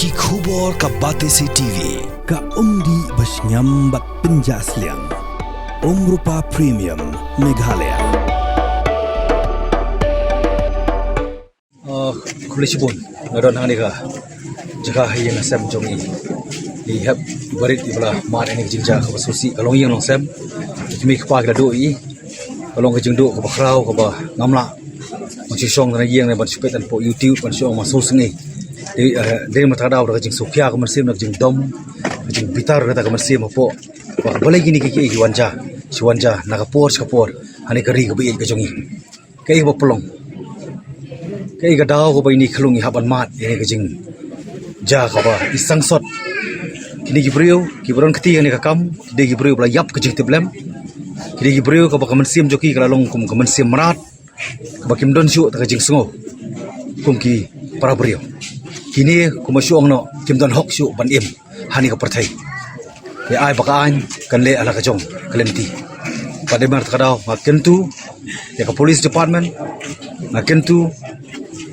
Ki khubor ka Batesi TV. Ka umdi basnyambak penjaslian. Rupa Premium Meghalaya. Kulisipun ngadon hani ka jaka yang asam jongi ihap barit ibla mar ini jinja ka basusi kalong yang long sam kimi ka doi kalong ka jingdo ka bakrau ka ba ngamla macam song na yang na ban supet an po YouTube ban song masuk sengi de mata daw ka jing sukya ka mersim na jing dom jing bitar ka mersim po ba balai gini ki wanja si wanja na ka por hani kari ka bi ka jongi kai ba pelong kai ga daw ko bay ni khlungi haban mat ini kajing ja ka ba isang sot kini gibriu gibron keti ni ka kam de gibriu bla yap kajing tiblem kini gibriu ka ba kamen sim joki kala long kum kamen sim marat ka ba kim don shu ta kajing sungo kum ki para briu kini kuma shuang no kim don hok shu ban im hani ka perthai ya ai bakaan kan le ala ka jong kalenti pada mar ta daw ma kentu ya ka police department ma kentu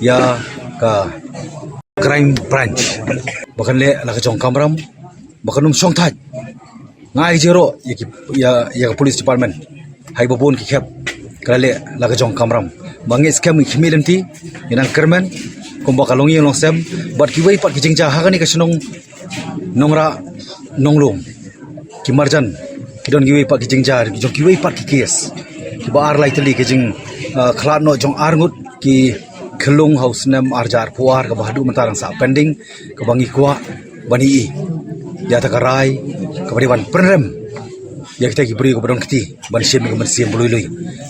ya ka crime branch bahkan le la jong kamram bahkan song thaj ngai jero ya ka police department hai babon ki khap kala le la jong kamram bangi scam ki khimilenti inang kermen kumba kalongi long sem bat ki wei pat ki jingja ha ni ka snong nongra nonglum ki marjan ki don gi wei pat ki jingja ki wei pat ki kes ki bar lai tali ki jing khlat no jong arngut ki kelung haus nem arjar puar ke bahadu mentarang sa pending ke bangi kuah bani i ya takarai ke bariwan penrem ya kita ki beri ke badon keti ban sim ke mensim belui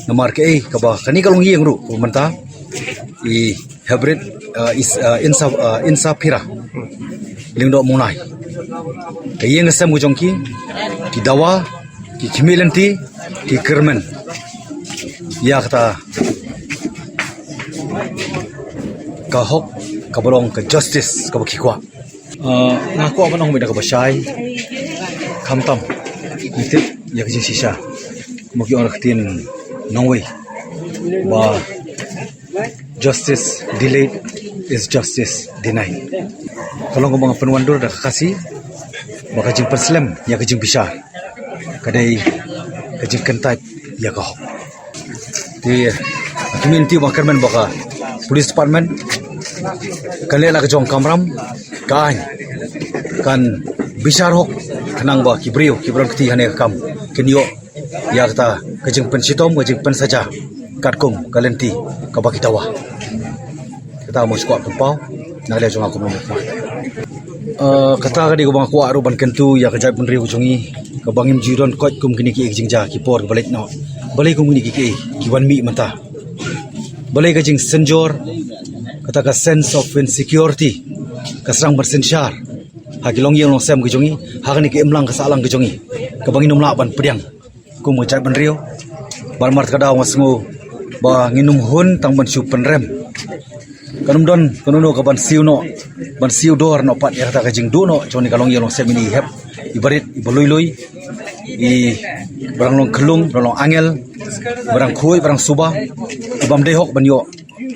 namar ke ke bah kani kalung yang ru menta i hybrid insa pira lingdo munai ke yang sem gujongki ki dawa ki khimilenti ki kermen ya kata kahok kabolong ke justice ka bakikwa ngaku apa nang beda ka basay kamtam nitip ya kajing sisa mugi orang ketin nongway ba justice delayed is justice denied kalau ko mga penwandur da kakasi baka jing perslem ya kajing bisa kadai kajing kentat ya kahok di community makarman baka police department kan le la jong kamram kan bisar hok kenang ba kibriu kibron keti hane kam kenyo ya kata kajing pensitom kajing pen saja katkum kalenti ka bakitawa kita mo squat pau na le jong aku mo kata ka di ko bang ko aru ban kentu ya kajai pun riu jongi ka bangim jiron kot kum kini ki jingja ki por balik no balik kum kini ki wan mi mata balik kajing senjor kata ka sense of insecurity kasrang bersensyar hagilong yang long sem gejongi hagani ke emlang kasalang gejongi kabangi num laban pediang ku mojai benrio barmar kada wasngu ba nginum hun tang ban su penrem kanum don kanuno ka ban siu dor no pat ya kata kajing do no joni kalong yang long sem ini hep ibarit iboloi i barang long kelung barang long angel barang khui barang suba ibam dehok ban yo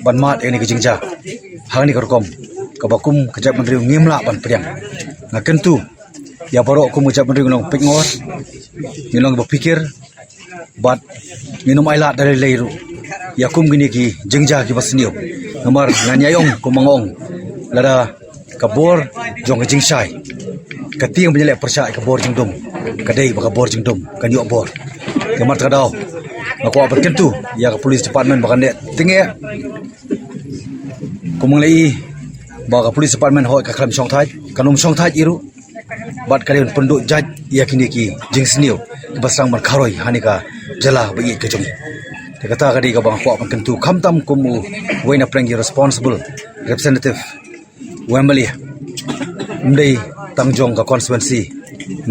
ban mat ini kejingja hang ni kerkom kabakum kejap menriu ngimla ban pediang ngaken tu ya baru aku mengucap menriu long pingor nilong berpikir bat minum ailat dari leiru ya kum gini ki jingja ki basniu nomor nganyayong kumangong lada kabor jong jingsai kati yang menyelek persai kabor jingdum kadai bakabor jingdum kan yo bor kemar tadau aku apa kentu ya ke police department bahkan dek tinggi kumung lei baga police department hoi ka kram song thai kanum song thai iru bat kalian penduk jaj ya kini ki jing sniu basang ban kharoi hanika jala bagi ke jongi kata kadi ka bang ko kentu khamtam kumu waina prangi responsible representative Wembley ndai tangjong ka constituency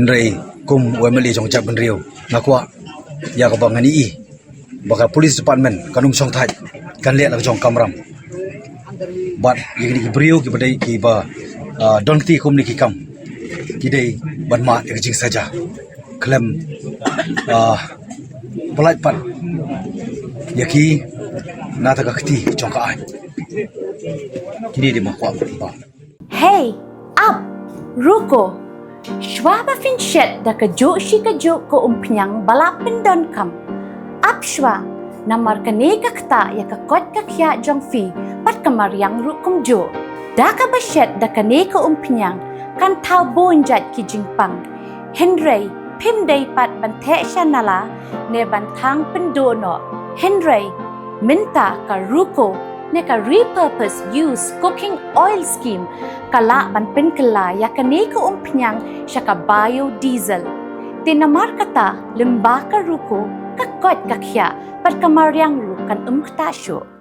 ndai kum Wembley jong jab benriu ngakwa ya ka bang ngani i baka police department kanum song thai kan le la jong kamram bat yini ki brio ki badai ki ba donti kum ni ki kam ki dei ban ma ek jing saja klem polite pat yaki nata ka kti jong ka ai kini di ma kwa ba Hey, up! Ruko, Schwaba finshet da kajuk si kajuk ko umpiang balapin don kam. Apshwa, namar kaneka kta ya kakot kakya jong fi pat kamariang rukum jo. Da ka bashet da kaneka umpiang kan tau bonjat ki jingpang. Henry, pimday pat bante siya nala ne bantang pendono. Henry, minta ka ruko ne ka repurpose use cooking oil scheme kala ban penkala ya kaneka umpiang siya ka biodiesel. Tinamar kata limba ka ruko kakot kakya pat kamariang rukan kta syo.